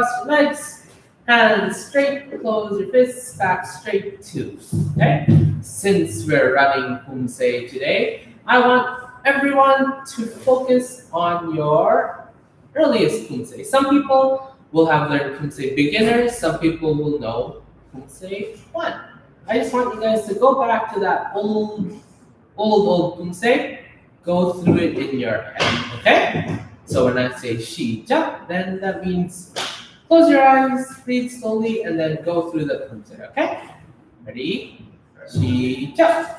Cross your legs, hands straight, close your fists, back straight too. Okay? Since we're running Poomsae today, I want everyone to focus on your earliest Poomsae. Some people will have learned Poomsae beginners, some people will know Poomsae 1. I just want you guys to go back to that old Poomsae, go through it in your head, okay? So when I say 시작, then that means close your eyes, breathe slowly, and then go through the Poomsae, okay? Ready? 시작!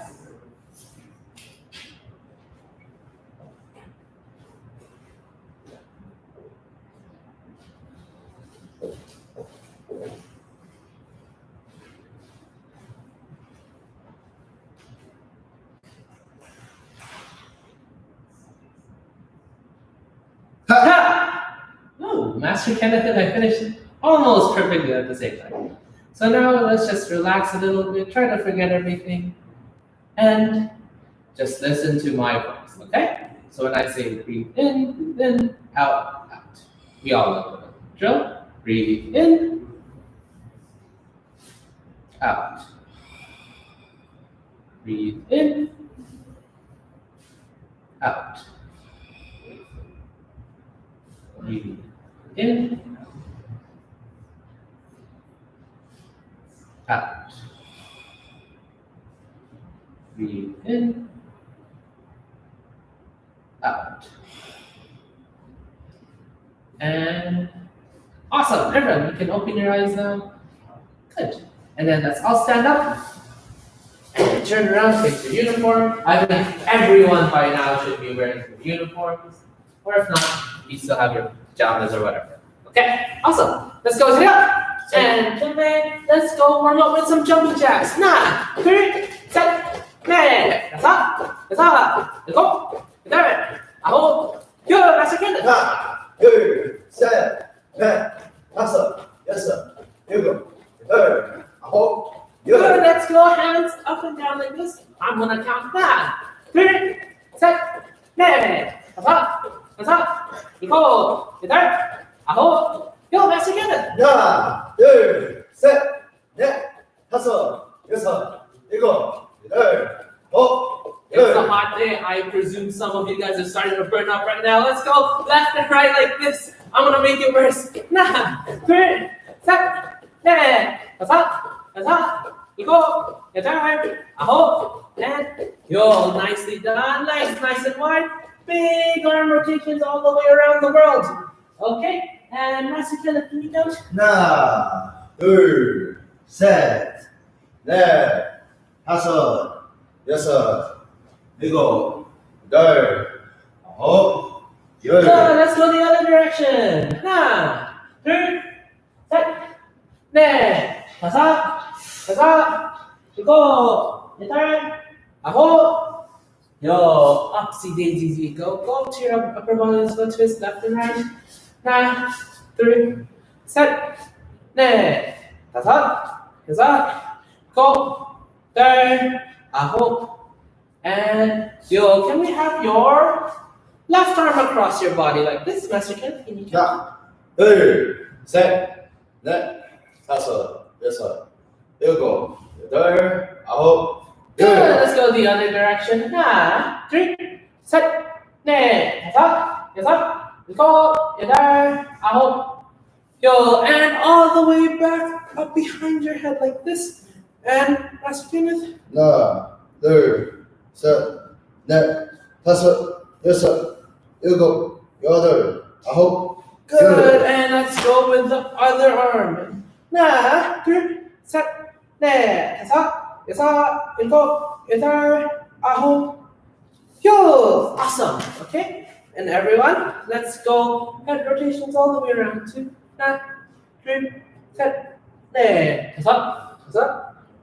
Oh, Master Kenneth and I finished almost perfectly at the same time. So now let's just relax a little bit, try to forget everything, and just listen to my voice, okay? So when I say breathe in, out, out. We all know the drill. Breathe in, out. Breathe in, out. Breathe in, out. Breathe in, out. And awesome, everyone, you can open your eyes now. Good. And then let's all stand up and turn around, take your uniform. I think everyone by now should be wearing their uniforms. Or if not, you still have your pajamas or whatever. Okay, awesome. Let's go sit up. And then let's go warm up with some jumping jacks. 9, 3, 7, 8. 다섯, 일곱, 여덟, 아홉, 열. Master Kenneth. 하나, 둘, 셋, 넷, 다섯, 여섯, 일곱, 여덟, 아홉, Good. 열. Let's go hands up and down like this. I'm gonna count that. 3, 7, 8. 다섯, 일곱, 여덟, 아홉, 열. Master Kenneth. 하나, 둘, 셋, 넷, 다섯, 여섯, 일곱, 여덟, 아홉, It's a 열. hot day. I presume some of you guys are starting to burn up right now. Let's go left and right like this. I'm gonna make it worse. 9, 3, 7, 8. 다섯, 일곱, 여덟, 아홉, and yo, nicely done. Nice and wide. Big arm rotations all the way around the world. Okay, and Master Kenneth, can you count? 하나, 둘, 셋, 넷, 다섯, 여섯, 일곱, 여덟, 아홉, 열. Good, let's go the other direction. 하나, 둘, 셋, 넷, 다섯, 일곱, 여덟, 아홉. Yo, upsy daisies we go. Go to your upper body, let's go twist left and right. 하나, 둘, 셋, 넷, 다섯, 일곱, 여덟, 아홉. And yo, can we have your left arm across your body like this, Master Kenneth? Can you count? 하나, 둘, 셋, 넷, 다섯, 여섯, 일곱, 여덟, 아홉, Good. 열. Let's go the other direction. 하나, 둘, 셋, 넷, 다섯, 일곱, 여덟, 아홉. Yo, and all the way back up behind your head like this. And Master Kenneth. 하나, 둘, 셋, 넷, 다섯, 여섯, 일곱, 여덟, 아홉, Good. 열. And let's go with the other arm. 하나, 둘, 셋, 넷, 다섯, 여섯, 일곱, 여덟, 아홉. Yo, awesome. Okay. And everyone, let's go head rotations all the way around. 2, 하나, 둘, 셋, 넷, 다섯,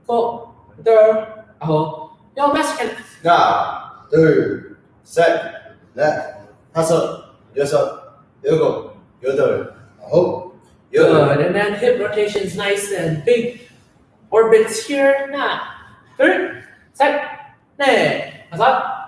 일곱, 여덟, 아홉. Yo, Master Kenneth. 하나, 둘, 셋, 넷, 다섯, 여섯, 일곱, 여덟, 아홉, Good. 열. And then hip rotations nice and big orbits here. 하나, 둘, 셋, 넷, 다섯,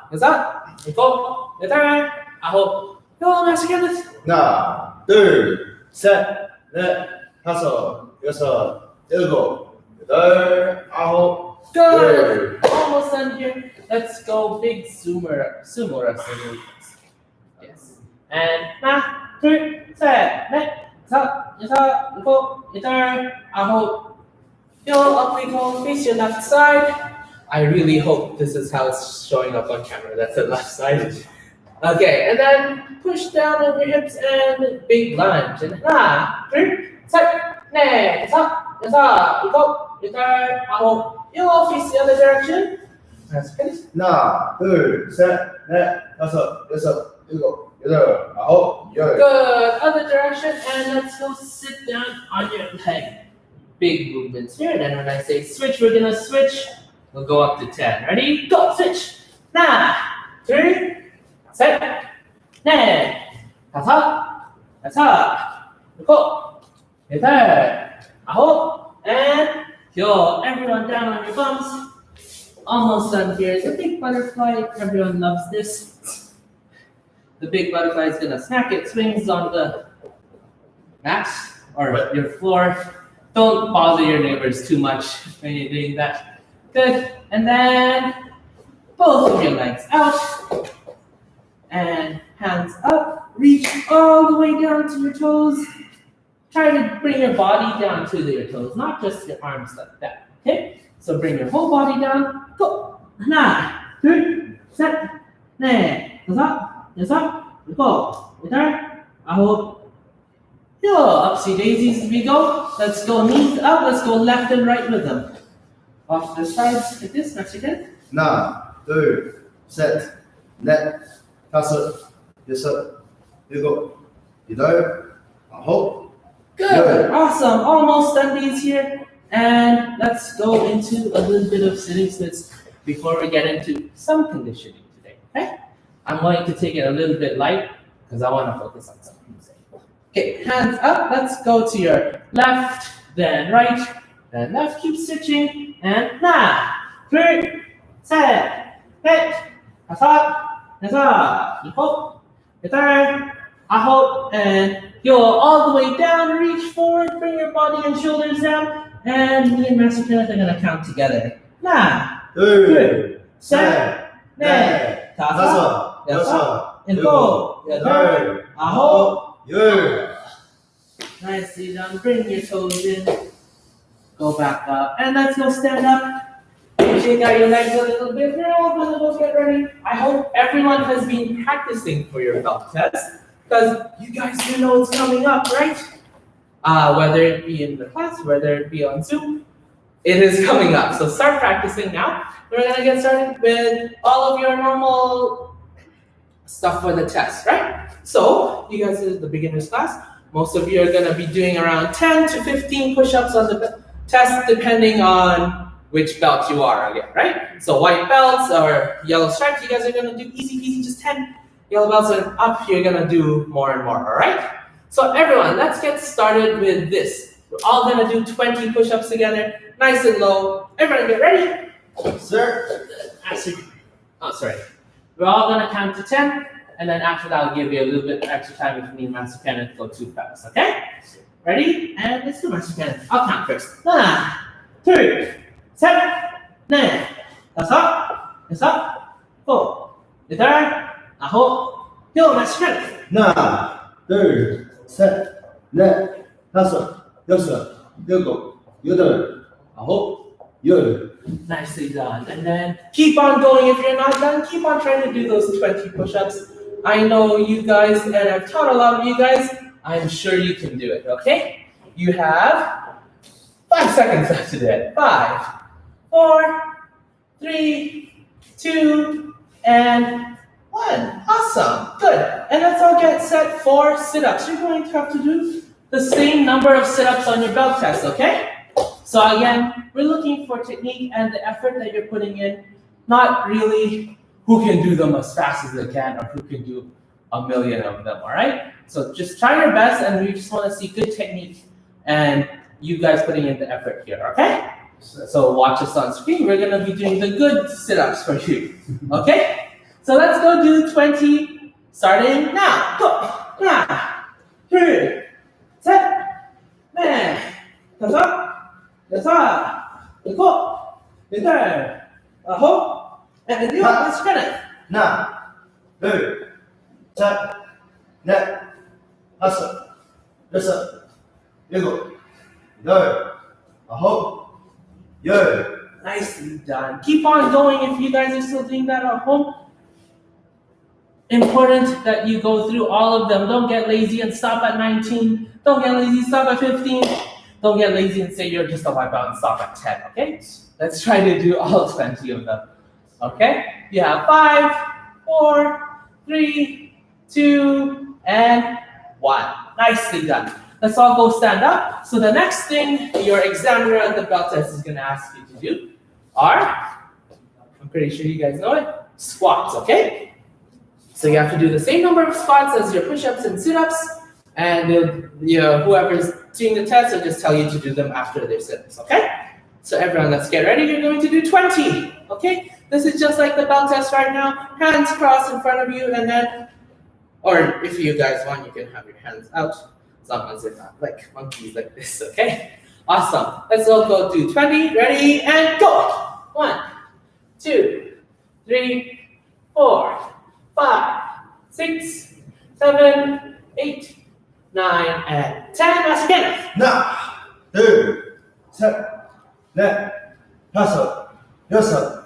일곱, 여덟, 아홉. Yo, Master Kenneth. 하나, 둘, 셋, 넷, 다섯, 여섯, 일곱, 여덟, 아홉, Good. Almost done here. Let's go big sumo wrestling. Yes. And 하나, 둘, 셋, 넷, 다섯, 여섯, 일곱, 여덟, 아홉. Up we go. Face your left side. I really hope this is how it's showing up on camera. That's the left side. Okay, and then push down over your hips and big lunge. And 하나, 둘, 셋, 넷, 다섯, 여섯, 일곱, 여덟, 아홉. You all face the other direction. That's good. 하나, 둘, 셋, 넷, 다섯, 여섯, 일곱, 여덟, 아홉, 열. Good. Other direction, and let's go sit down on your leg. Big movements here. Then when I say switch, we're gonna switch. We'll go up to 10. Ready? Go. Switch. 하나, 둘, 셋, 넷, 다섯, 여섯, 일곱, 여덟, 아홉, and yo, everyone down on your bums. Almost done here. The big butterfly. Everyone loves this. The big butterfly is gonna smack its wings on the mat or your floor. Don't bother your neighbors too much when you're doing that. Good. And then both of your legs out. And hands up. Reach all the way down to your toes. Try to bring your body down to your toes, not just your arms like that. Okay? So bring your whole body down. Go. 하나, 둘, 셋, 넷, 다섯, 여섯, 일곱, 여덟, 아홉. Yo, upsy daisies as we go. Let's go knees up. Let's go left and right with them. Off to the sides like this, Mexican. 하나, 둘, 셋, 넷, 다섯, 여섯, 일곱, 여덟, 아홉. Good. Awesome. Almost done these here. And let's go into a little bit of sitting splits before we get into some conditioning today. Okay? I'm going to take it a little bit light because I want to focus on something. Okay, hands up. Let's go to your left, then right, then left. Keep switching. And 하나, 둘, 셋, 넷, 다섯, 여섯, 일곱, 여덟, 아홉, and yo, all the way down. Reach forward. Bring your body and shoulders down. And me and Master Kenneth are gonna count together. 하나, 둘, 셋, 넷, 다섯, 여섯, 일곱, 여덟, 아홉. 열. Nicely done. Bring your toes in. Go back up. And let's go stand up. Shake out your legs a little bit. We're all gonna go get ready. I hope everyone has been practicing for your belt test because you guys do know it's coming up, right? Whether it be in the class, whether it be on Zoom, it is coming up. So start practicing now. We're gonna get started with all of your normal stuff for the test, right? So you guys are the beginners class. Most of you are gonna be doing around 10 to 15 push-ups on the test, depending on which belt you are again, right? So white belts or yellow stripes, you guys are gonna do easy peasy, just 10. Yellow belts are up, you're gonna do more and more, all right? So everyone, let's get started with this. We're all gonna do 20 push-ups together, nice and low. Everyone get ready? Sir. Oh, sorry. We're all gonna count to 10, and then after that, I'll give you a little bit extra time if me and Master Kenneth go too fast, okay? Ready? And let's do Master Kenneth. I'll count first. 하나, 둘, 셋, 넷, 다섯, 여섯, 일곱, 여덟, 아홉, 열. Master Kenneth. 하나, 둘, 셋, 넷, 다섯, 여섯, 일곱, 여덟, 아홉, 열. Nicely done. And then keep on going. If you're not done, keep on trying to do those 20 push-ups. I know you guys, and I've taught a lot of you guys. I'm sure you can do it, okay? You have 5 seconds left to do it. 5, 4, 3, 2, and 1. Awesome. Good. And let's all get set for sit-ups. You're going to have to do the same number of sit-ups on your belt test, okay? So again, we're looking for technique and the effort that you're putting in, not really who can do them as fast as they can or who can do a million of them, all right? So just try your best, and we just want to see good technique and you guys putting in the effort here, okay? So watch us on screen. We're going to be doing the good sit-ups for you, okay? So let's go do 20, starting now. Go. 하나, 둘, 셋, 다섯, 여섯, 일곱, 여덟, 아홉, and you let's finish. 하나, 둘, 셋, 넷, 다섯, 여섯, 일곱, 여덟, 아홉, 열. Nicely done. Keep on going if you guys are still doing that at home. Important that you go through all of them. Don't get lazy and stop at 19. Don't get lazy, stop at 15. Don't get lazy and say you're just a white belt and stop at 10, okay? Let's try to do all 20 of them, okay? You have 5, 4, 3, 2, and 1. Nicely done. Let's all go stand up. So the next thing your examiner at the belt test is gonna ask you to do are, I'm pretty sure you guys know it, squats, okay? So you have to do the same number of squats as your push-ups and sit-ups, and whoever's doing the test will just tell you to do them after their sit-ups, okay? So everyone, let's get ready. You're going to do 20, okay? This is just like the belt test right now. Hands crossed in front of you, and then, or if you guys want, you can have your hands out, as long as they're not like monkeys like this, okay? Awesome. Let's all go do 20. Ready, and go. 1, 2, 3, 4, 5, 6, 7, 8, 9, and 10. Let's get it. 하나, 둘, 셋, 넷, 다섯, 여섯,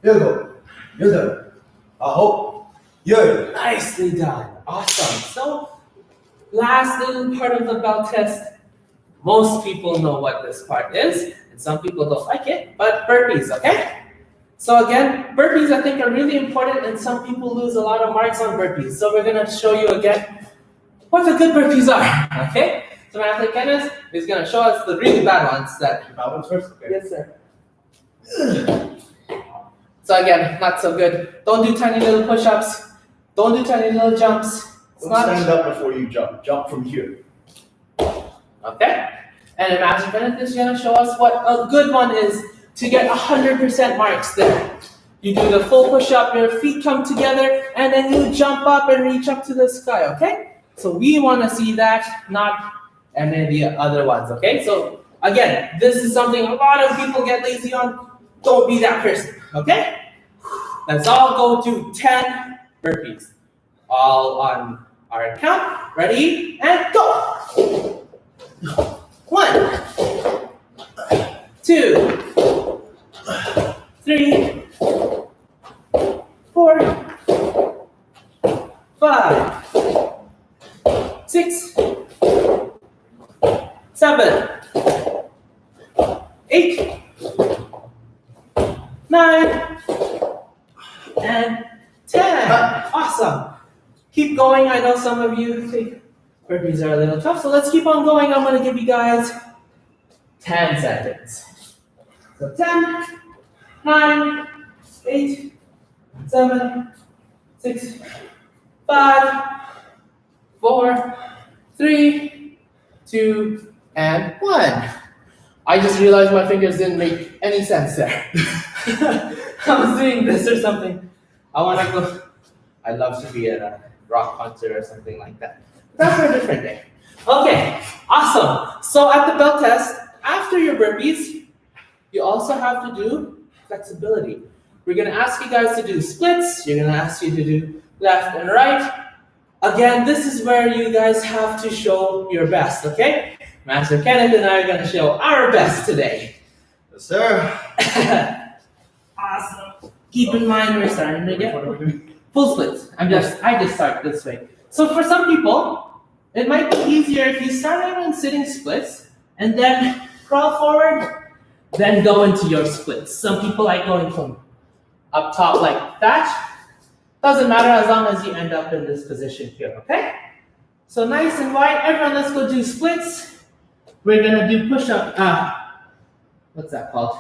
일곱, 여덟, 아홉, 열. Nicely done. Awesome. So, last little part of the belt test. Most people know what this part is, and some people don't like it, but burpees, okay? So again, burpees I think are really important, and some people lose a lot of marks on burpees. So we're gonna show you again what the good burpees are, okay? So my athlete Kenneth is gonna show us the really bad ones that. Bad ones first? Okay. Yes, sir. So again, not so good. Don't do tiny little push-ups. Don't do tiny little jumps. It's Don't not- stand up before you jump. Jump from here. Okay? And Imagine Bennett is going to show us what a good one is to get 100% marks there. You do the full push-up, your feet come together, and then you jump up and reach up to the sky, okay? So we want to see that, not any of the other ones, okay? So again, this is something a lot of people get lazy on. Don't be that person, okay? Let's all go to 10 burpees. All on our count. Ready, and go! 1, 2, 3, 4, 5, 6, 7, 8, 9, and 10. Awesome. Keep going. I know some of you think burpees are a little tough, so let's keep on going. I'm going to give you guys 10 seconds. So 10, 9, 8, 7, 6, 5, 4, 3, 2, and 1. I just realized my fingers didn't make any sense there. I was doing this or something. I want to go. I'd love to be a rock concert or something like that. That's for a different day. Okay, awesome. So at the belt test, after your burpees, you also have to do flexibility. We're going to ask you guys to do splits. You're going to ask you to do left and right. Again, this is where you guys have to show your best, okay? Master Kenneth and I are going to show our best today. Yes, sir. Awesome. Keep in mind we're starting to get full splits. I just start this way. So for some people, it might be easier if you start out on sitting splits and then crawl forward, then go into your splits. Some people like going from up top like that. Doesn't matter as long as you end up in this position here, okay? So nice and wide. Everyone, let's go do splits. We're gonna do push-up. What's that called?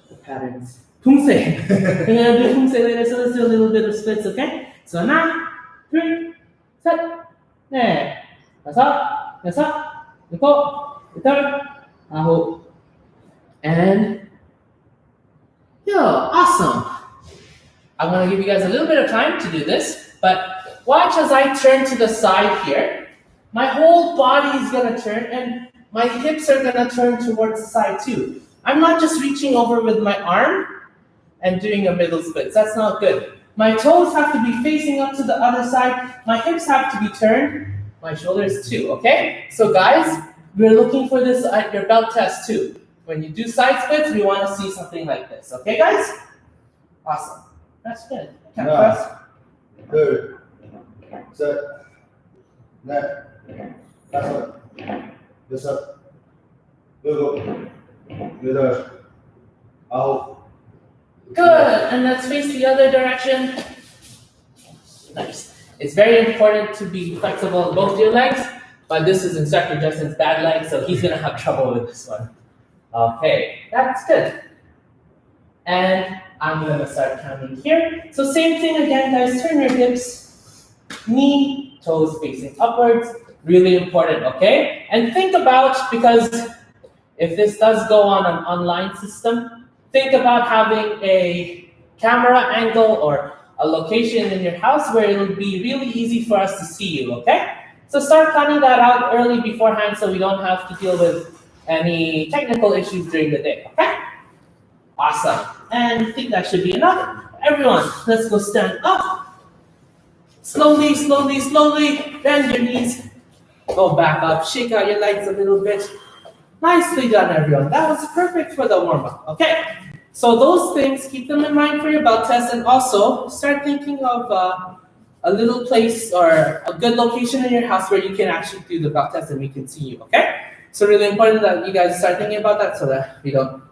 The patterns. Poomsae. We're gonna do Poomsae later, so let's do a little bit of splits, okay? So now, 3, set, 넷, 다섯, 여섯, 일곱, 여덟, 아홉, and yo, awesome. I'm gonna give you guys a little bit of time to do this, but watch as I turn to the side here. My whole body is gonna turn, and my hips are gonna turn towards the side too. I'm not just reaching over with my arm and doing a middle split. That's not good. My toes have to be facing up to the other side. My hips have to be turned. My shoulders too, okay? So guys, we're looking for this at your belt test too. When you do side splits, we want to see something like this. Okay, guys? Awesome. That's good. Count fast. 둘, 셋, 넷, 다섯, 여섯, 일곱, 여덟, 아홉. Good. And let's face the other direction. Nice. It's very important to be flexible in both your legs, but this is Instructor Justin's bad leg, so he's gonna have trouble with this one. Okay, that's good. And I'm gonna start counting here. So same thing again, guys. Turn your hips, knee, toes facing upwards. Really important, okay? And think about, because if this does go on an online system, think about having a camera angle or a location in your house where it'll be really easy for us to see you, okay? So start planning that out early beforehand so we don't have to deal with any technical issues during the day, okay? Awesome. And I think that should be enough. Everyone, let's go stand up. Slowly, slowly, slowly. Bend your knees. Go back up. Shake out your legs a little bit. Nicely done, everyone. That was perfect for the warm-up, okay? So those things, keep them in mind for your belt test, and also start thinking of a little place or a good location in your house where you can actually do the belt test and we can see you, okay? So really important that you guys start thinking about that so that we don't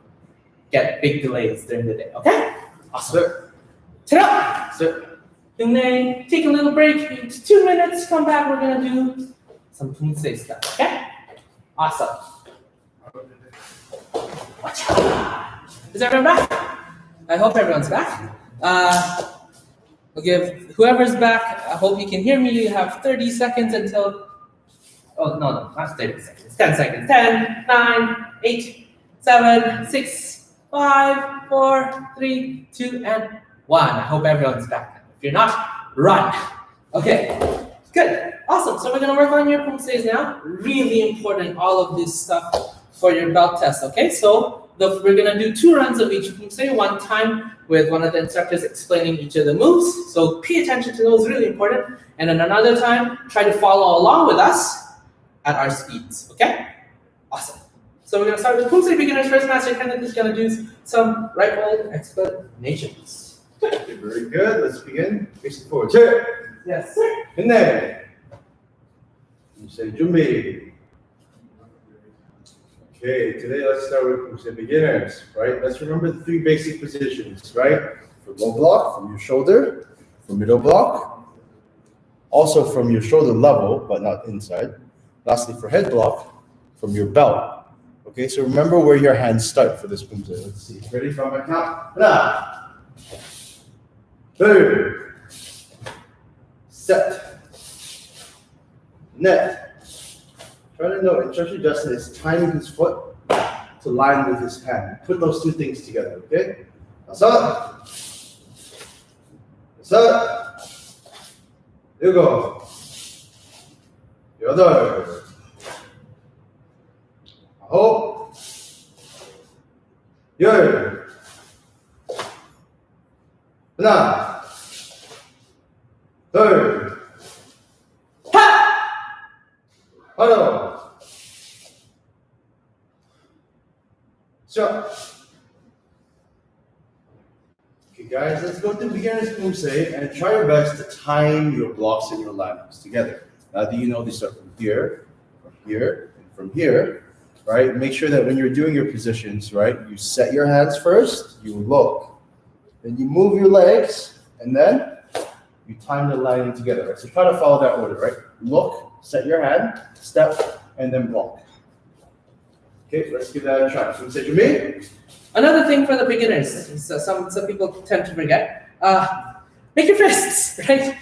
get big delays during the day, okay? Awesome. Sir. Ta-da! Sir. And then take a little break. It's 2 minutes. Come back. We're gonna do some Poomsae stuff, okay? Awesome. Is everyone back? I hope everyone's back. We'll give whoever's back, I hope you can hear me. You have 30 seconds until, oh, no, not 30 seconds, 10 seconds. 10, 9, 8, 7, 6, 5, 4, 3, 2, and 1. I hope everyone's back. If you're not, run. Okay, good, awesome. So we're gonna work on your Poomsaes now. Really important, all of this stuff for your belt test, okay? So we're gonna do 2 runs of each Poomsae, one time with one of the instructors explaining each of the moves. So pay attention to those, really important. And then another time, try to follow along with us at our speeds, okay? Awesome. So we're gonna start with Poomsae beginners first. Master Kenneth is gonna do some right hold explanations. Okay, very good. Let's begin. Facing forward. Sir. Yes, sir. 힘내. Poomsae 준비. Okay, today let's start with Poomsae beginners, right? Let's remember the 3 basic positions, right? From low block, from your shoulder, from middle block, also from your shoulder level, but not inside. Lastly, for head block, from your belt. Okay, so remember where your hands start for this Poomsae. Let's see. Ready for my count? 하나, 둘, 셋, 넷. Try to know, Instructor Justin is timing his foot to line with his hand. Put those 2 things together, okay? 다섯, 여섯, 일곱, 여덟, 아홉, 열. 하나, 둘, 하나. So, okay guys, let's go to beginner's Poomsae and try your best to time your blocks and your lines together. Now, do you know they start from here, and from here, right? Make sure that when you're doing your positions, right, you set your hands first, you look, then you move your legs, and then you time the lining together, right? So try to follow that order, right? Look, set your hand, step, and then block. Okay, let's give that a try. So say to me. Another thing for the beginners, so some people tend to forget, make your fists, right?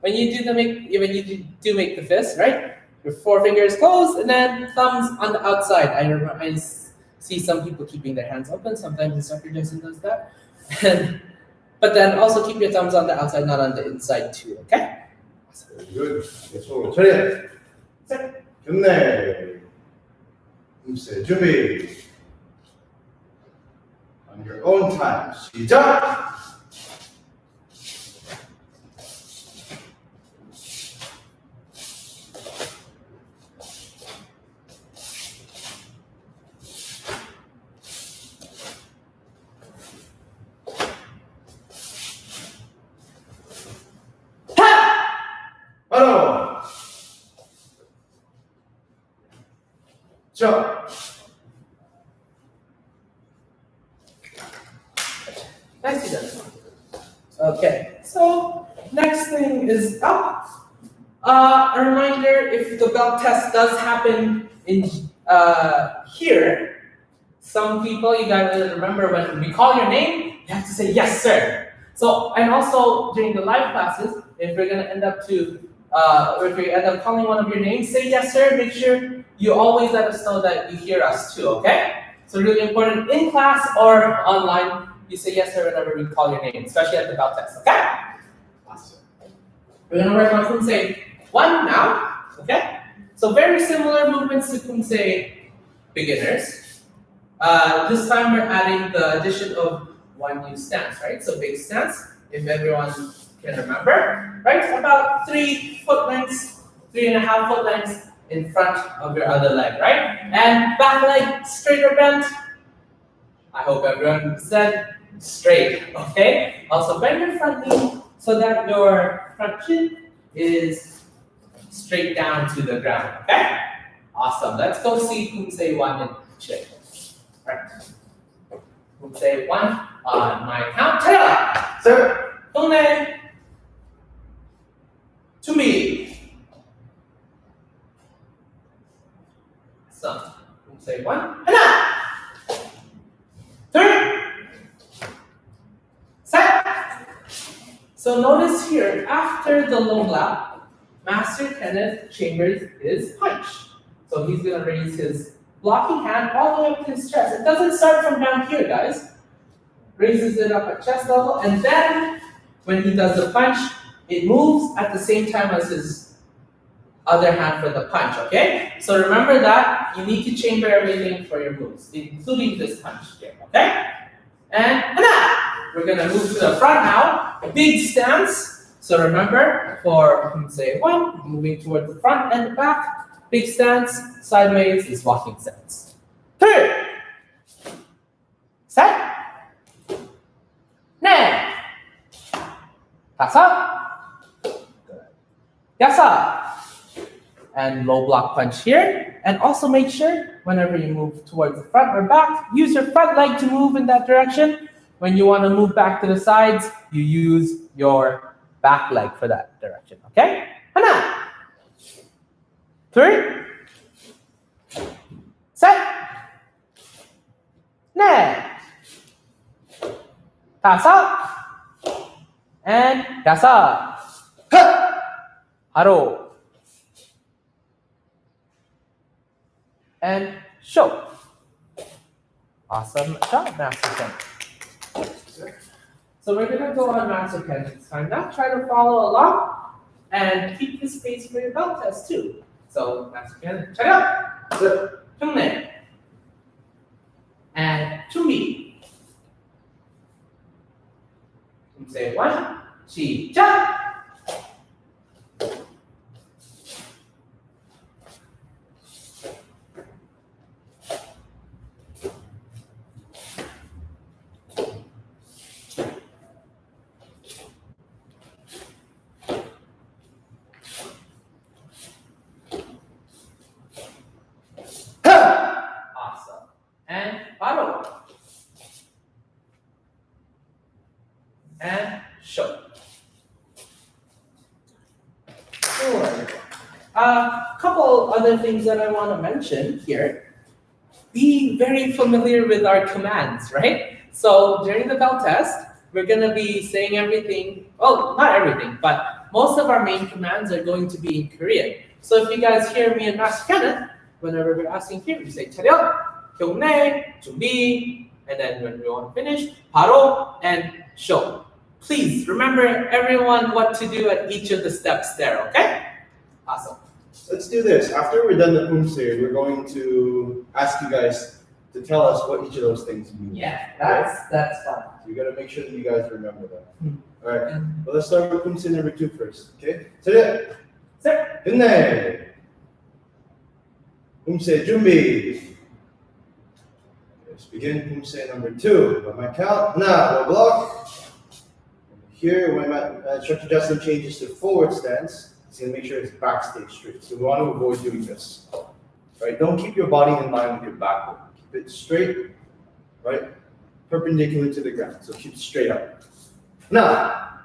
When you do make the fist, right? Your 4 fingers closed and then thumbs on the outside. I see some people keeping their hands open. Sometimes Instructor Jason does that. But then also keep your thumbs on the outside, not on the inside too, okay? Very good. Let's go. Turn it. Good. Poomsae 준비. On your own time. 시작. 바로. 자. Nicely done. Okay, so next thing is up. A reminder, if the belt test does happen in here, some people, you gotta remember when we call your name, you have to say yes sir. So, and also during the live classes, if we're gonna end up if we end up calling one of your names, say yes sir, make sure you always let us know that you hear us too, okay? So really important, in class or online, you say yes sir whenever we call your name, especially at the belt test, okay? Awesome. We're gonna work on Poomsae 1 now, okay? So very similar movements to Poomsae beginners. This time we're adding the addition of one new stance, right? So big stance, if everyone can remember, right? About 3 foot lengths, 3.5 foot lengths in front of your other leg, right? And back leg straight or bent. I hope everyone said straight, okay? Also bend your front knee so that your front shin is straight down to the ground, okay? Awesome. Let's go see Poomsae 1 in action. Right. Poomsae 1 on my count. Tail. Sir. 동네. 준비. Awesome. Poomsae 1. 하나. 둘. 셋. So notice here, after the long lap, Master Kenneth chambers his punch. So he's gonna raise his blocking hand all the way up to his chest. It doesn't start from down here, guys. Raises it up at chest level, and then when he does the punch, it moves at the same time as his other hand for the punch, okay? So remember that you need to chamber everything for your moves, including this punch here, okay? And we're gonna move to the front now. A big stance. So remember, for Poomsae 1, moving toward the front and the back. Big stance, sideways is walking stance. 2, 셋, 넷, 다섯, 여섯, and low block punch here. And also make sure, whenever you move towards the front or back, use your front leg to move in that direction. When you want to move back to the sides, you use your back leg for that direction, okay? 하나, 둘, 셋, 넷, 다섯, and 여섯. 바로. And show. Awesome job, Master Ken. So we're gonna go on Master Ken this time. Now try to follow along and keep the space for your belt test too. So Master Ken, check out. 흉내. And 준비. Poomsae 1, 시작. Awesome. And 바로. And show. Sure. A couple other things that I want to mention here. Be very familiar with our commands, right? So during the belt test, we're going to be saying everything, well, not everything, but most of our main commands are going to be in Korean. So if you guys hear me and Master Kenneth, whenever we're asking here, we say 차렷, 경례, 준비, and then when we want to finish, 바로, and show. Please remember everyone what to do at each of the steps there, okay? Awesome. let's do this. After we're done the Poomsae, we're going to ask you guys to tell us what each of those things mean. Yeah, that's fun. So you gotta make sure that you guys remember that. All right. Well, let's start with Poomsae number 2 first. Okay. Today. Sir. Good Poomsae Junbi. Let's begin Poomsae number 2. By my count, now we'll block. Here, when my instructor Justin changes to forward stance, he's gonna make sure his back stays straight. So we want to avoid doing this. Right? Don't keep your body in line with your back. Keep it straight, right? Perpendicular to the ground. So keep it straight up. Now,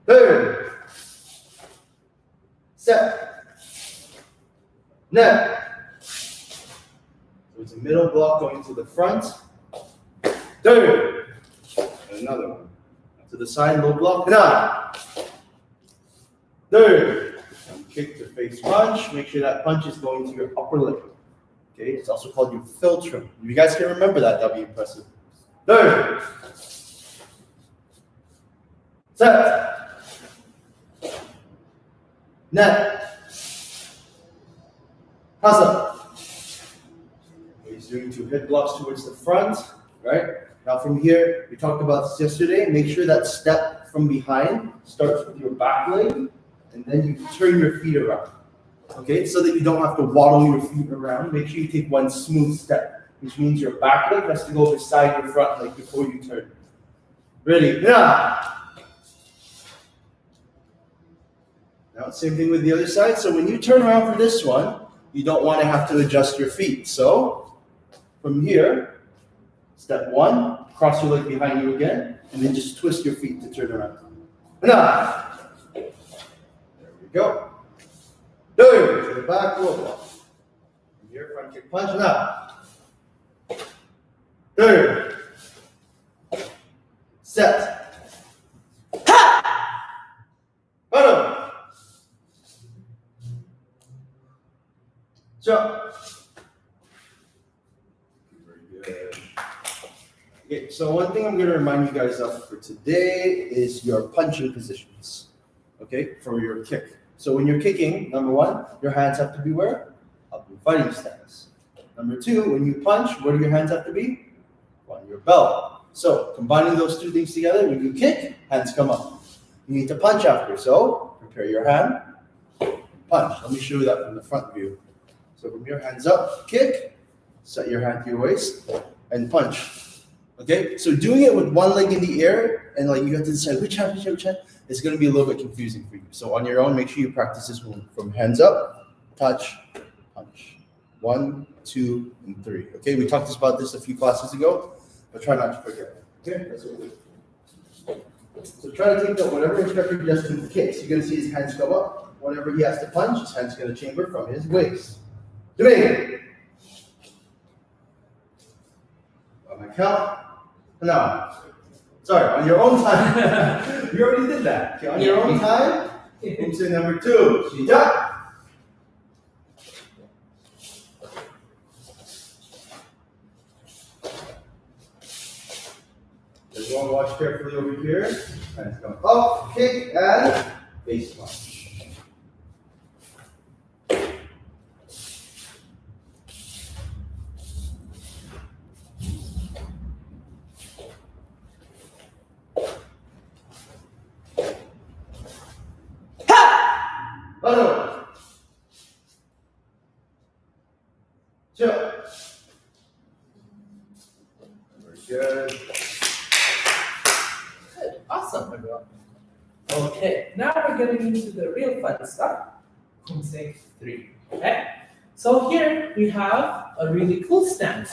third, set, net. So it's a middle block going to the front. Third, and another one. To the side, low block. Now, third, and kick to face punch. Make sure that punch is going to your upper lip. Okay, it's also called your filter. If you guys can remember that, that'll be impressive. Third, set, net, hasa. He's doing 2 hip blocks towards the front, right? Now from here, we talked about this yesterday. Make sure that step from behind starts with your back leg, and then you turn your feet around. Okay, so that you don't have to waddle your feet around. Make sure you take one smooth step, which means your back leg has to go beside your front leg before you turn. Ready? Now, same thing with the other side. So when you turn around for this one, you don't want to have to adjust your feet. So from here, step 1, cross your leg behind you again, and then just twist your feet to turn around. Now, there we go. Third, to the back, low block. From here, front kick punch. Now, third, set, ha, bottom, jump. Very good. Okay, so one thing I'm going to remind you guys of for today is your punching positions. Okay, for your kick. So when you're kicking, number 1, your hands have to be where? Up in fighting stance. Number 2, when you punch, where do your hands have to be? On your belt. So combining those 2 things together, when you kick, hands come up. You need to punch after. So prepare your hand, punch. Let me show you that from the front view. So from your hands up, kick, set your hand to your waist, and punch. Okay, so doing it with one leg in the air, and like you have to decide which hand, it's going to be a little bit confusing for you. So on your own, make sure you practice this one from hands up, touch, punch. 1, 2, and 3. Okay, we talked about this a few classes ago, but try not to forget. Okay, that's what we do. So try to take that whatever instructor does to kicks. You're going to see his hands go up. Whenever he has to punch, his hand's going to chamber from his waist. Domain. On my count. No. Sorry, on your own time. You already did that. Okay, on your own time, Poomsae number 2. 시작. Everyone watch carefully over here. Hands going up, kick, and face punch. Bottom. Jump. Very good. Good. Awesome, everyone. Okay, now we're getting into the real fun stuff. Poomsae 3. Okay? So here we have a really cool stance.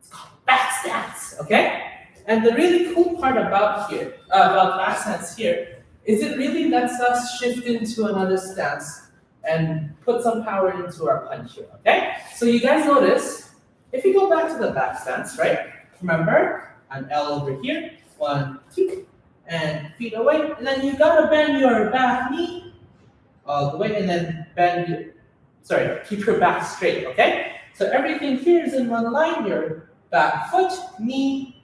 It's called back stance. Okay? And the really cool part about back stance here is it really lets us shift into another stance and put some power into our punch here, okay? So you guys notice, if you go back to the back stance, right? Remember, an L over here, 1, 2, and feet away, and then you gotta bend your back knee all the way, and then keep your back straight, okay? So everything here is in one line, your back foot, knee,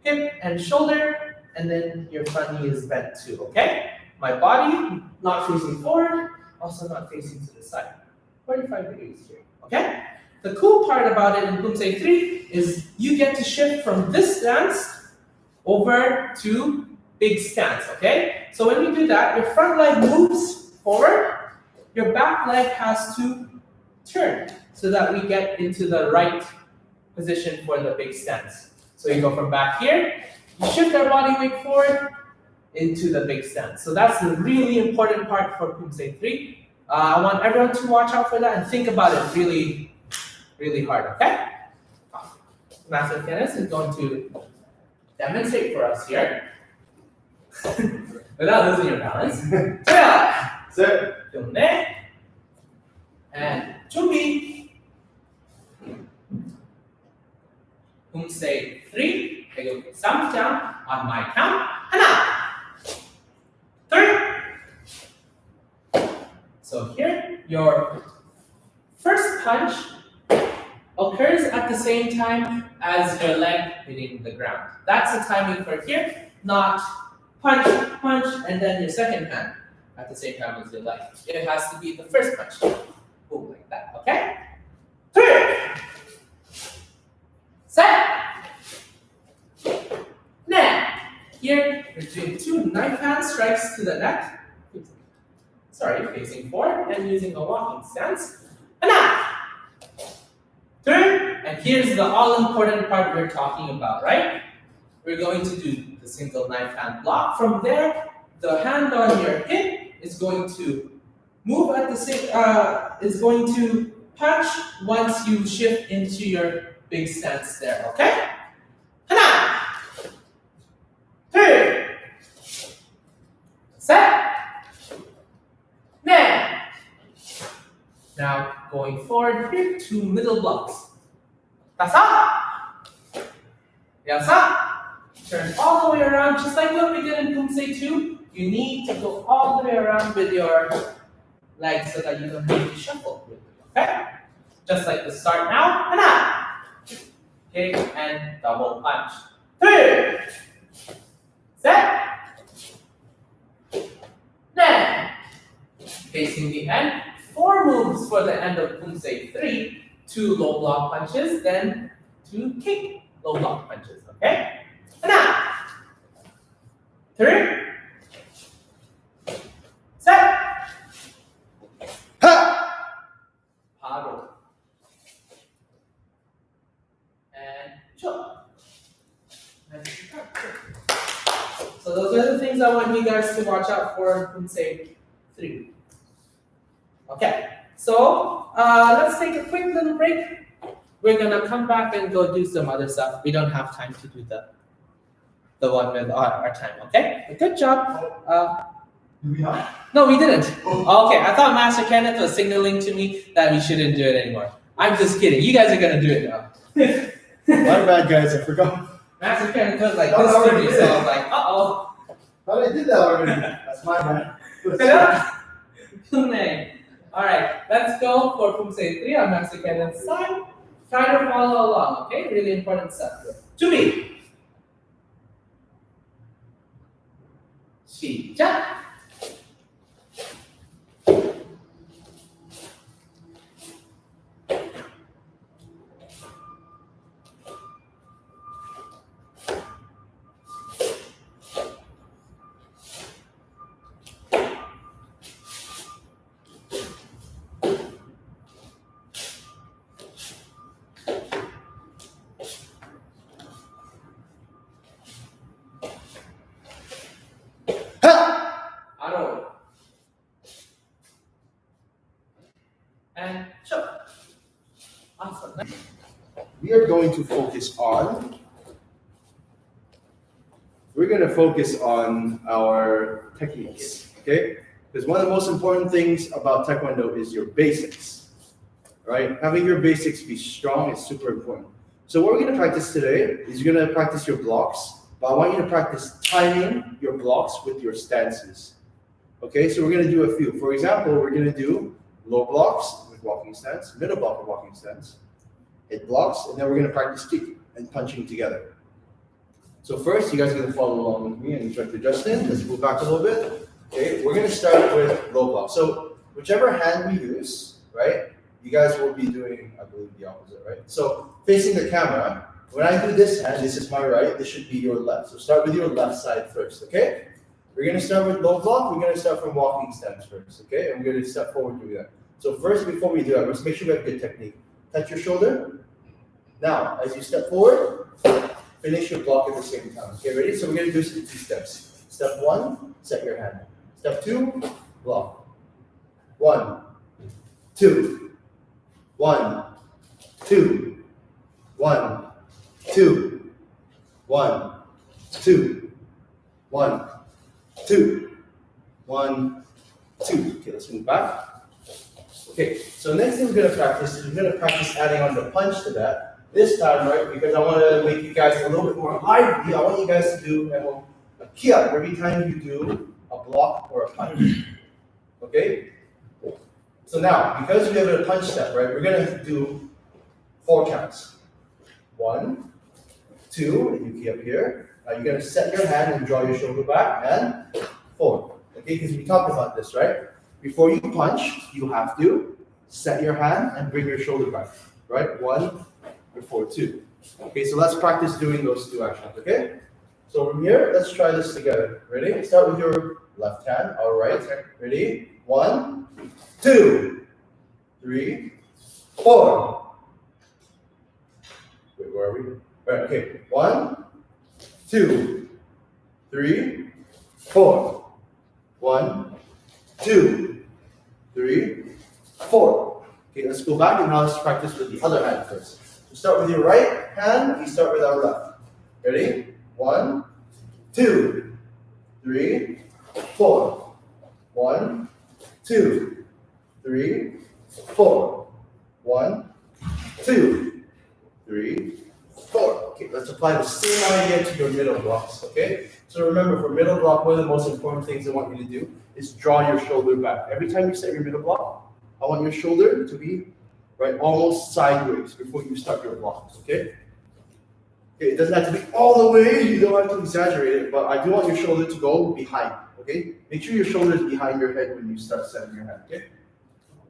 hip, and shoulder, and then your front knee is bent too, okay? My body, not facing forward, also not facing to the side. 45 degrees here, okay? The cool part about it in Poomsae 3 is you get to shift from this stance over to big stance, okay? So when we do that, your front leg moves forward, your back leg has to turn so that we get into the right position for the big stance. So you go from back here, you shift our body weight forward into the big stance. So that's the really important part for Poomsae 3. I want everyone to watch out for that and think about it really, really hard, okay? Master Kenneth is going to demonstrate for us here without losing your balance. Sit. And 준비. Poomsae 3. 그리고 3장 on my count. 하나, 둘. So here, your first punch occurs at the same time as your leg hitting the ground. That's the timing for here, not punch, punch, and then your second hand at the same time as your leg. It has to be the first punch. Boom, like that, okay? Three, set. Now, here we're doing 2 knife hand strikes to the neck. Sorry, facing forward and using a walking stance. Enough. Turn, and here's the all-important part we're talking about, right? We're going to do the single knife hand block. From there, the hand on your hip is going to move at the same, is going to punch once you shift into your big stance there, okay? 하나, 둘, 셋, 넷. Now, going forward, here, 2 middle blocks. 다섯, 여섯. Turn all the way around, just like what we did in Poomsae 2. You need to go all the way around with your legs so that you don't need to shuffle with it, okay? Just like the start now. 하나, kick and double punch. 둘, 셋, 넷. Facing the end. 4 moves for the end of Poomsae 3. 2 low block punches, then 2 kick low block punches, okay? 하나, 둘, 셋, 바로, and 쭉. So those are the things I want you guys to watch out for in Poomsae 3. Okay, so let's take a quick little break. We're gonna come back and go do some other stuff. We don't have time to do the one with our time, okay? But good job. Do we have? No, we didn't. Okay, I thought Master Kenneth was signaling to me that we shouldn't do it anymore. I'm just kidding. You guys are gonna do it now. My bad, guys. I forgot. Master Kenneth was like this to me, so I was like, uh-oh. Thought I did that already. That's my bad. All right, let's go for Poomsae 3 on Master Kenneth's side. Try to follow along, okay? Really important stuff. 준비. 시작. And show. Awesome. We are going to focus on. We're going to focus on our techniques, okay? Because one of the most important things about Taekwondo is your basics, right? Having your basics be strong is super important. So what we're going to practice today is you're going to practice your blocks, but I want you to practice timing your blocks with your stances. Okay, so we're going to do a few. For example, we're going to do low blocks with walking stance, middle block with walking stance, hit blocks, and then we're going to practice kicking and punching together. So first, you guys are going to follow along with me and Instructor Justin. Let's move back a little bit. Okay, we're going to start with low block. So whichever hand we use, right? You guys will be doing, I believe, the opposite, right? So facing the camera, when I do this hand, this is my right, this should be your left. So start with your left side first, okay? We're gonna start with low block, we're gonna start from walking stance first, okay? And we're gonna step forward doing that. So first, before we do that, let's make sure we have good technique. Touch your shoulder. Now, as you step forward, finish your block at the same time. Okay, ready? So we're gonna do 2 steps. Step 1, set your hand. Step 2, block. 1, 2, 1, 2, 1, 2, 1, 2, 1, 2, 1, 2. Okay, let's move back. Okay, so next thing we're gonna practice is we're gonna practice adding on the punch to that. This time, right, because I want to make you guys a little bit more lively, I want you guys to do a kia every time you do a block or a punch. Okay? So now, because we have a punch step, right, we're going to do 4 counts. 1, 2, and you key up here. Now you're going to set your hand and draw your shoulder back, and 4. Okay, because we talked about this, right? Before you punch, you have to set your hand and bring your shoulder back, right? 1, before 2. Okay, so let's practice doing those 2 actions, okay? So from here, let's try this together. Ready? Start with your left hand, all right. Ready? 1, 2, 3, 4. Wait, where are we? Right, okay. 1, 2, 3, 4. 1, 2, 3, 4. Okay, let's go back and now let's practice with the other hand first. So start with your right hand, we start with our left. Ready? 1, 2, 3, 4. 1, 2, 3, 4. 1, 2, 3, 4. Okay, let's apply the same idea to your middle blocks, okay? So remember, for middle block, one of the most important things I want you to do is draw your shoulder back. Every time you set your middle block, I want your shoulder to be right almost sideways before you start your block, okay? Okay, it doesn't have to be all the way, you don't have to exaggerate it, but I do want your shoulder to go behind, okay? Make sure your shoulder is behind your head when you start setting your hand, okay?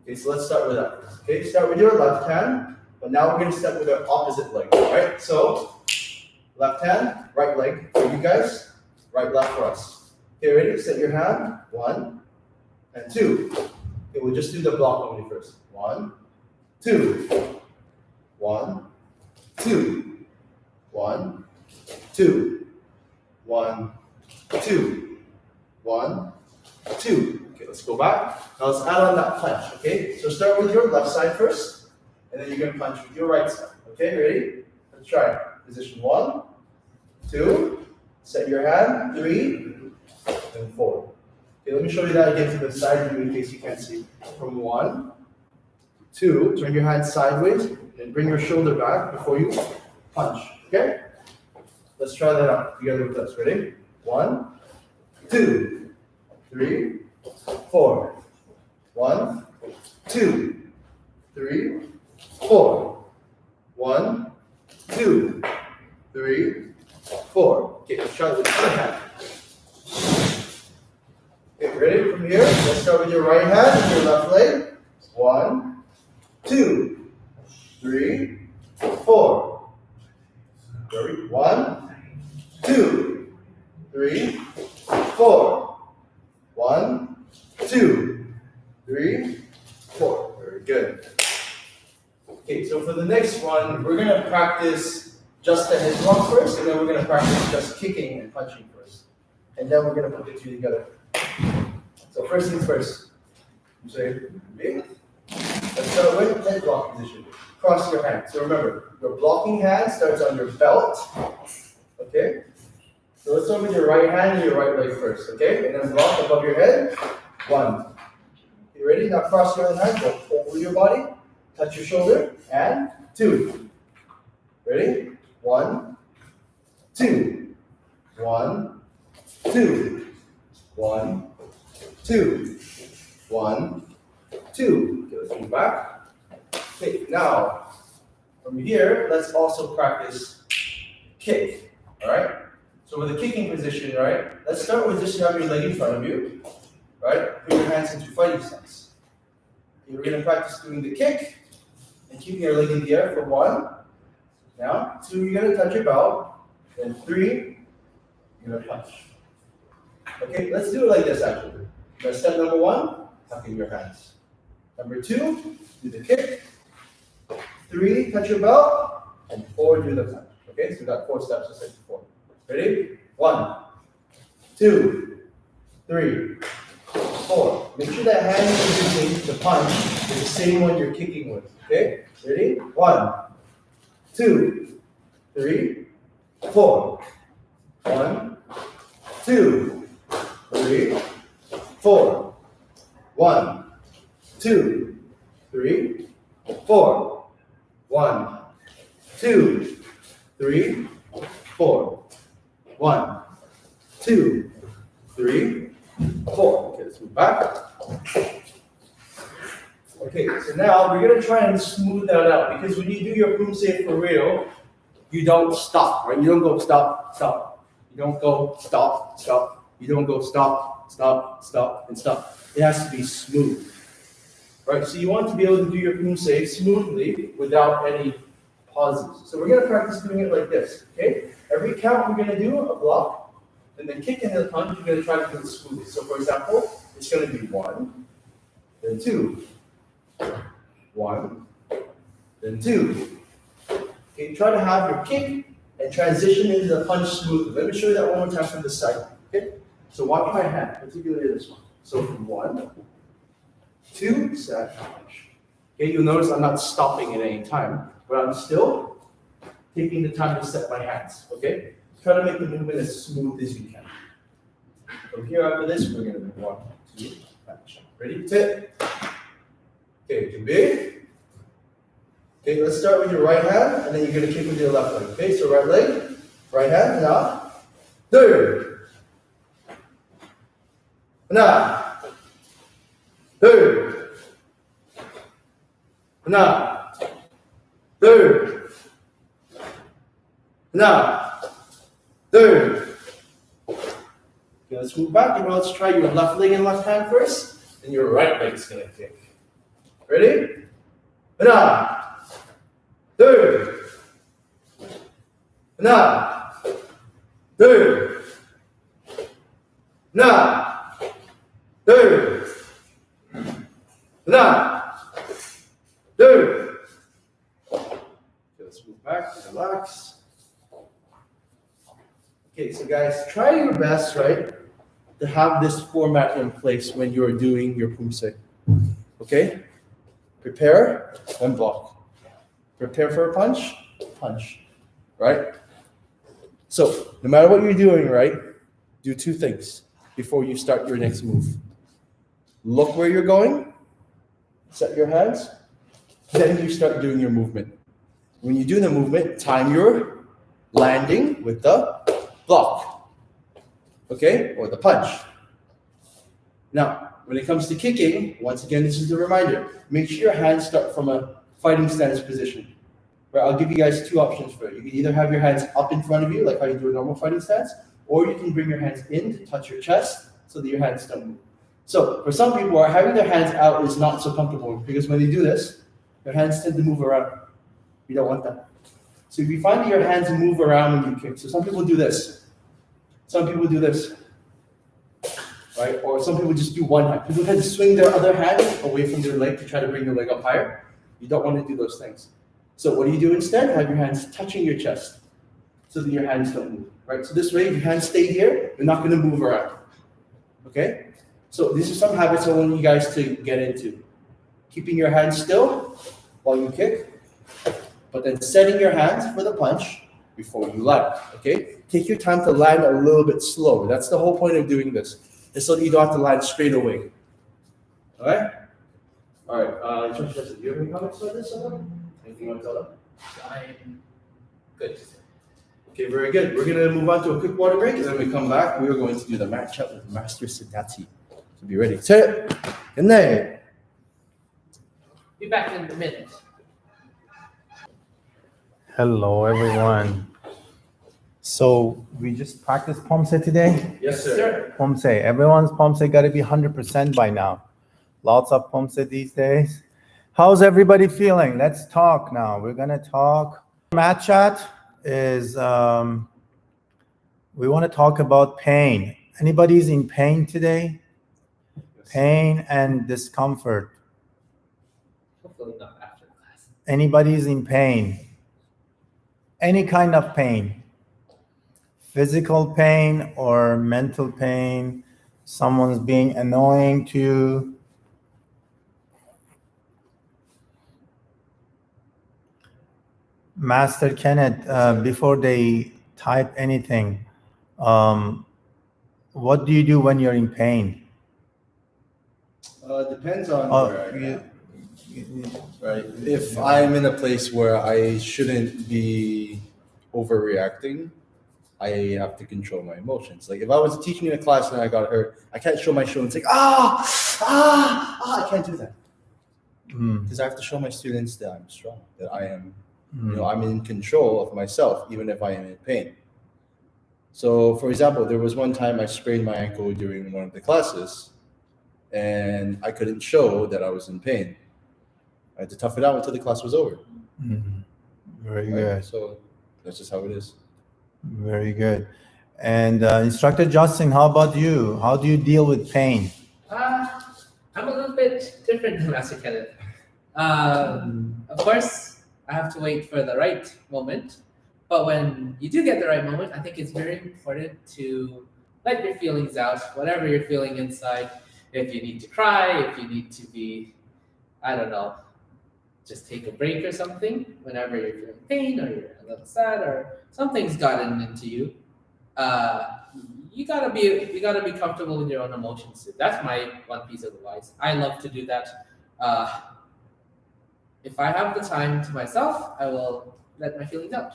Okay, so let's start with that first, okay? Start with your left hand, but now we're gonna step with our opposite leg, all right? So, left hand, right leg for you guys, right, left for us. Okay, ready? Set your hand, 1 and 2. Okay, we'll just do the block only first. 1, 2, 1, 2, 1, 2, 1, 2, 1, 2. Okay, let's go back. Now let's add on that punch, okay? So start with your left side first, and then you're going to punch with your right side. Okay, ready? Let's try it. Position 1, 2, set your hand, 3, and 4. Okay, let me show you that again from the side view in case you can't see. From 1, 2, turn your hand sideways, and bring your shoulder back before you punch. Okay? Let's try that out together with us. Ready? 1, 2, 3, 4. 1, 2, 3, 4. 1, 2, 3, 4. Okay, let's try it with the other hand. Okay, ready? From here, let's start with your right hand and your left leg. 1, 2, 3, 4. Ready? 1, 2, 3, 4. 1, 2, 3, 4. Very good. Okay, so for the next one, we're gonna practice just the head block first, and then we're gonna practice just kicking and punching first. And then we're gonna put the 2 together. So first things first. You say, okay? Let's start with head block position. Cross your hands. So remember, your blocking hand starts on your belt. Okay? So let's start with your right hand and your right leg first. Okay? And then block above your head. 1. You ready? Now cross your other hand. Go over your body. Touch your shoulder. And 2. Ready? 1, 2. 1, 2. 1, 2. 1, 2. Okay, let's move back. Okay, now, from here, let's also practice kick, all right? So with the kicking position, right, let's start with just have your leg in front of you, right? Put your hands into fighting stance. We're going to practice doing the kick and keeping your leg in the air for 1. Now, 2, you're going to touch your belt. Then 3, you're going to punch. Okay, let's do it like this actually. Step number 1, tuck in your hands. Number 2, do the kick. 3, touch your belt. And 4, do the punch. Okay, so we got 4 steps just like before. Ready? 1, 2, 3, 4. Make sure that hand you're using to punch is the same one you're kicking with. Okay? Ready? 1, 2, 3, 4. 1, 2, 3, 4. 1, 2, 3, 4. 1, 2, 3, 4. 1, 2, 3, 4. Okay, let's move back. Okay, so now we're going to try and smooth that out because when you do your Poomsae for real, you don't stop, right? You don't go stop, stop. You don't go stop, stop. You don't go stop, stop, stop, and stop. It has to be smooth, right? So you want to be able to do your Poomsae smoothly without any pauses. So we're going to practice doing it like this, okay? Every count we're going to do a block, and then kick into the punch, you're going to try to do it smoothly. So for example, it's going to be 1, then 2, 1, then 2. Okay, try to have your kick and transition into the punch smoothly. Let me show you that one more time from the side. Okay? So watch my hand, particularly this one. So from 1, 2, set, punch. Okay, you'll notice I'm not stopping at any time, but I'm still taking the time to set my hands. Okay? Try to make the movement as smooth as you can. From here after this, we're going to do 1, 2, punch. Ready? Tip. Okay, 준비. Okay, let's start with your right hand, and then you're going to kick with your left leg. Okay, so right leg, right hand, 하나, 둘, 하나, 둘, 하나, 둘, 하나, 둘. Okay, let's move back. You know, let's try your left leg and left hand first, and your right leg's going to kick. Ready? 하나, 둘, 하나, 둘, 하나, 둘, 하나, 둘. Okay, let's move back, relax. Okay, so guys, try your best, right, to have this format in place when you're doing your Poomsae. Okay? Prepare and block. Prepare for a punch, punch. Right? So, no matter what you're doing, right, do 2 things before you start your next move. Look where you're going, set your hands, then you start doing your movement. When you do the movement, time your landing with the block. Okay? Or the punch. Now, when it comes to kicking, once again, this is the reminder. Make sure your hands start from a fighting stance position. Right, I'll give you guys 2 options for it. You can either have your hands up in front of you, like how you do a normal fighting stance, or you can bring your hands in to touch your chest so that your hands don't move. So for some people, having their hands out is not so comfortable because when they do this, their hands tend to move around. You don't want that. So if you find that your hands move around when you kick, so some people do this. Some people do this. Right? Or some people just do one hand. People tend to swing their other hand away from their leg to try to bring their leg up higher. You don't want to do those things. So what do you do instead? Have your hands touching your chest so that your hands don't move. Right? So this way, if your hands stay here, you're not going to move around. Okay? So these are some habits I want you guys to get into. Keeping your hands still while you kick, but then setting your hands for the punch before you land. Okay? Take your time to land a little bit slower. That's the whole point of doing this. It's so that you don't have to land straight away. All right? All right. Do you have any comments about this? Anything you want to tell them? I'm good. Okay, very good. We're going to move on to a quick water break, and then when we come back, we are going to do the matchup with Master Saadati. So be ready. Set. Good night. Be back in a minute. Hello, everyone. So we just practiced Poomsae today. Yes, sir. Poomsae. Everyone's Poomsae got to be 100% by now. Lots of Poomsae these days. How's everybody feeling? Let's talk now. We're gonna talk. Mat chat is we want to talk about pain. Anybody's in pain today? Pain and discomfort. Hopefully not after class. Anybody's in pain? Any kind of pain? Physical pain or mental pain? Someone's being annoying to you? Master Kenneth, before they type anything, what do you do when you're in pain? Depends on Oh, where I am. Right. If I'm in a place where I shouldn't be overreacting, I have to control my emotions. Like if I was teaching in a class and I got hurt, I can't show my shoulder and say, I can't do that. Because I have to show my students that I'm strong, that I am, I'm in control of myself, even if I am in pain. So, for example, there was one time I sprained my ankle during one of the classes, and I couldn't show that I was in pain. I had to tough it out until the class was over. Very Right? good. So that's just how it is. Very good. And Instructor Justin, how about you? How do you deal with pain? I'm a little bit different than Master Kenneth. Of course, I have to wait for the right moment. But when you do get the right moment, I think it's very important to let your feelings out, whatever you're feeling inside. If you need to cry, if you need to be, I don't know, just take a break or something, whenever you're feeling pain or you're a little sad or something's gotten into you, you gotta be comfortable with your own emotions. That's my one piece of advice. I love to do that. If I have the time to myself, I will let my feelings out.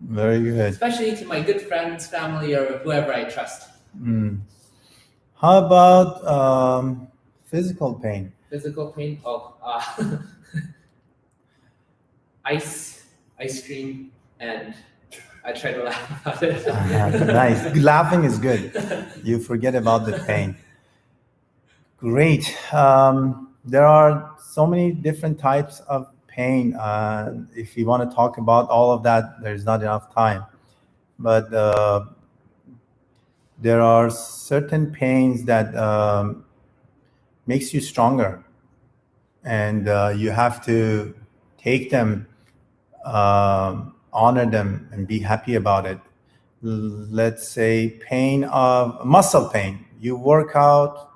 Very good. Especially to my good friends, family, or whoever I trust. How about physical pain? Physical pain? Ice cream, and I try to laugh about it. Nice. Laughing is good. You forget about the pain. Great. There are so many different types of pain. If you want to talk about all of that, there's not enough time. But there are certain pains that makes you stronger, and you have to take them, honor them, and be happy about it. Let's say pain of muscle pain. You work out,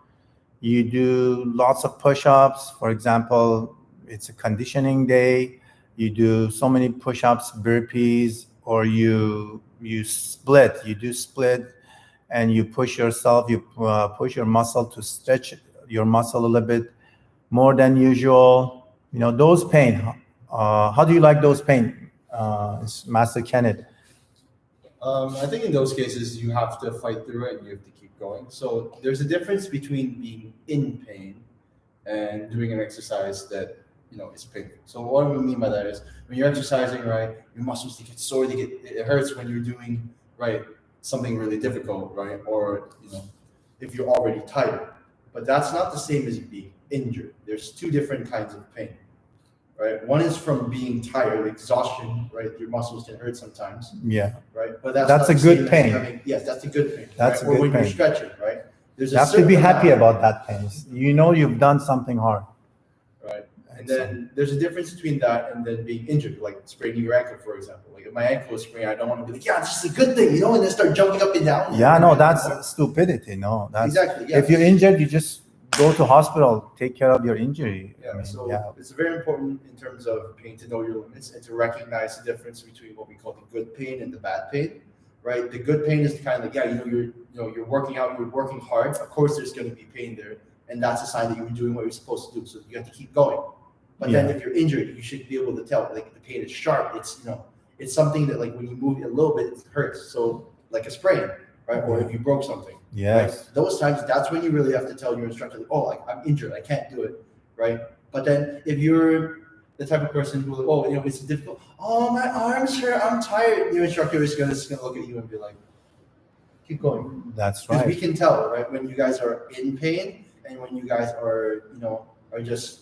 you do lots of push-ups. For example, it's a conditioning day. You do so many push-ups, burpees, or you do split, and you push yourself. You push your muscle to stretch your muscle a little bit more than usual. Those pain. How do you like those pain, Master Kenneth? I think in those cases you have to fight through it and you have to keep going. So there's a difference between being in pain and doing an exercise that is painful. So what we mean by that is when you're exercising, right, your muscles get sore, it hurts when you're doing something really difficult, right? Or if you're already tired. But that's not the same as being injured. There's two different kinds of pain. Right. One is from being tired, exhaustion. Right. Your muscles can hurt sometimes. Yeah. Right. But that's a good pain. Yes, that's a good pain. That's a or good when pain. You're stretching. Right. You have to be happy about that pain. You've done something hard. Right. And then there's a difference between that and then being injured, like spraining your ankle, for example. Like if my ankle is sprained, I don't want to be like, yeah, this is a good thing, and then start jumping up and down. Yeah, no, that's stupidity. No, that's exactly. Yeah. If you're injured, you just go to hospital, take care of your injury. Yeah, it's very important in terms of pain to know your limits and to recognize the difference between what we call the good pain and the bad pain, right? The good pain is the kind of you're working out, you're working hard. Of course, there's going to be pain there, and that's a sign that you're doing what you're supposed to do. So you have to keep going. But then if you're injured, you should be able to tell. Like the pain is sharp. It's something that like when you move it a little bit, it hurts. So like a sprain, right? Or if you broke something. Yes. Right? Those times, that's when you really have to tell your instructor, like, I'm injured, I can't do it, right? But then if you're the type of person who, it's difficult, my arms hurt, I'm tired, your instructor is going to look at you and be like, keep going. That's right. Because we can tell, right, when you guys are in pain and when you guys are, are just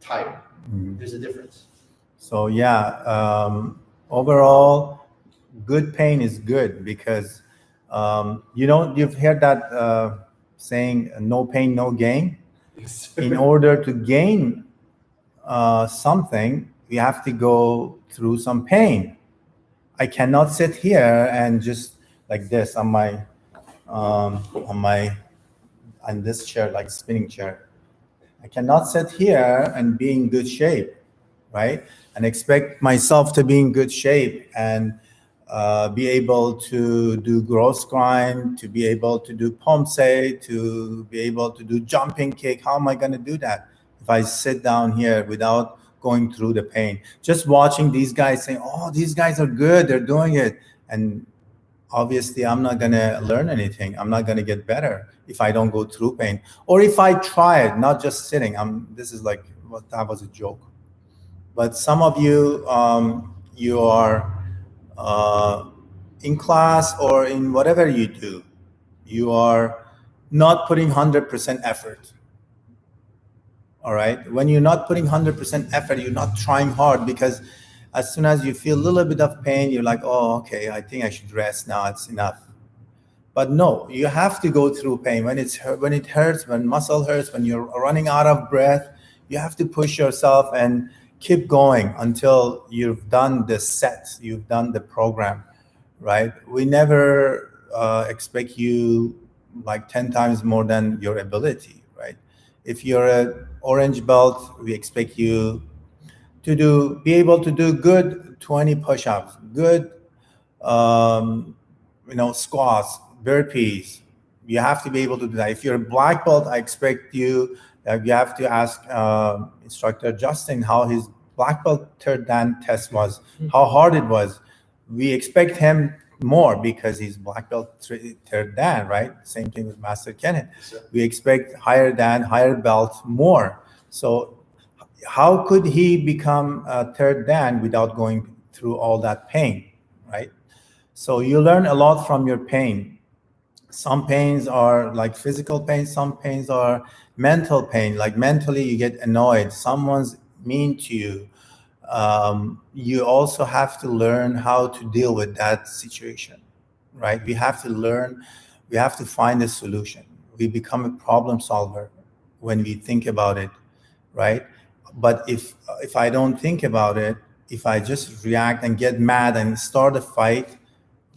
tired. There's a difference. So yeah, overall, good pain is good because you've heard that saying, "No pain, no gain." In order to gain something, we have to go through some pain. I cannot sit here and just like this on this chair, like spinning chair. I cannot sit here and be in good shape, right? And expect myself to be in good shape and be able to do growth grind, to be able to do Poomsae, to be able to do jumping kick. How am I going to do that if I sit down here without going through the pain? Just watching these guys saying, "Oh, these guys are good, they're doing it," and obviously I'm not going to learn anything. I'm not going to get better if I don't go through pain, or if I try it, not just sitting. This is like, well, that was a joke. But some of you, you are in class or in whatever you do, you are not putting 100% effort. All right. When you're not putting 100% effort, you're not trying hard, because as soon as you feel a little bit of pain, you're like, "Oh, okay, I think I should rest now. It's enough." But no, you have to go through pain. When it hurts, when muscle hurts, when you're running out of breath, you have to push yourself and keep going until you've done the set, you've done the program, right? We never expect you like 10 times more than your ability, right? If you're an orange belt, we expect you to be able to do good 20 push-ups, good squats, burpees. You have to be able to do that. If you're a black belt, I expect you have to ask Instructor Justin how his black belt third dan test was, how hard it was. We expect him more because he's black belt third dan, right? Same thing with Master Kenneth. Yes, we expect higher belt more. So how could he become a third dan without going through all that pain, right? So you learn a lot from your pain. Some pains are like physical pain, some pains are mental pain. Like mentally, you get annoyed, someone's mean to you. You also have to learn how to deal with that situation, right? We have to find a solution. We become a problem solver when we think about it, right? But if I don't think about it, if I just react and get mad and start a fight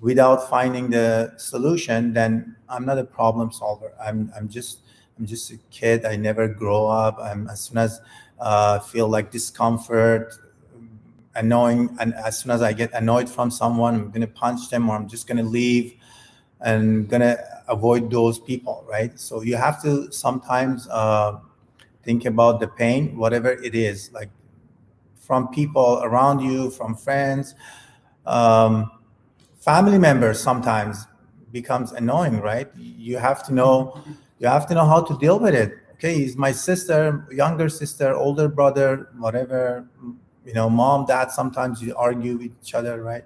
without finding the solution, then I'm not a problem solver. I'm just a kid. I never grow up. As soon as feel like discomfort, annoying, and as soon as I get annoyed from someone, I'm gonna punch them, or I'm just gonna leave and gonna avoid those people, right? So you have to sometimes think about the pain, whatever it is, like from people around you, from friends, family members. Sometimes becomes annoying, right? You have to know how to deal with it. Okay, he's my sister, younger sister, older brother, whatever, mom, dad. Sometimes you argue with each other, right?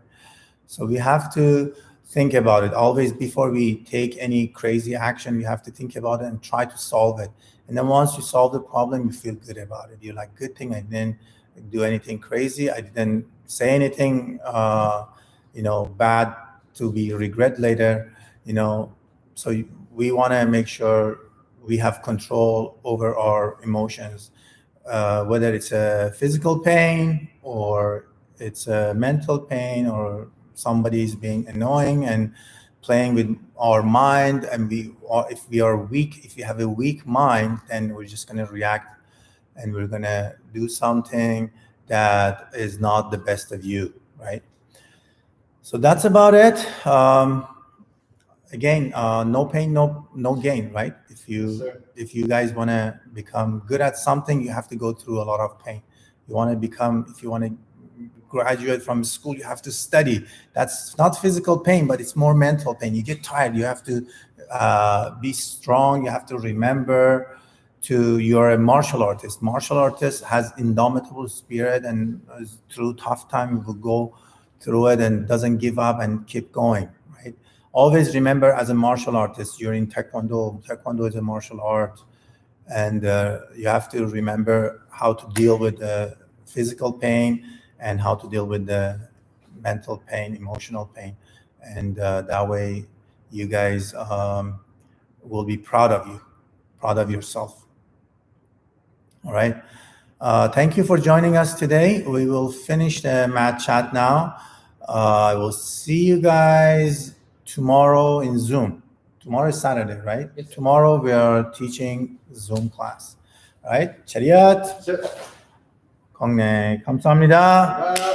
So we have to think about it always. Before we take any crazy action, we have to think about it and try to solve it. And then once you solve the problem, you feel good about it. You're like, good thing I didn't do anything crazy. I didn't say anything, bad to be regret later, So we want to make sure we have control over our emotions, whether it's a physical pain or it's a mental pain, or somebody's being annoying and playing with our mind. And if we are weak, if you have a weak mind, then we're just going to react and we're going to do something that is not the best of you, right? So that's about it. Again, no pain, no gain, right? If you guys want to become good at something, you have to go through a lot of pain. If you want to graduate from school, you have to study. That's not physical pain, but it's more mental pain. You get tired. You have to be strong. You have to remember you're a martial artist. Martial artist has indomitable spirit, and through tough time will go through it and doesn't give up and keep going, right? Always remember, as a martial artist, you're in Taekwondo. Taekwondo is a martial art. and you have to remember how to deal with the physical pain and how to deal with the mental pain, emotional pain, and that way you guys will be proud of you, proud of yourself. All right. Thank you for joining us today. We will finish the mat chat now. I will see you guys tomorrow in Zoom. Tomorrow is Saturday, right? Yes, sir. Tomorrow we are teaching Zoom class. All right. 차렷. So, 건강 감사합니다.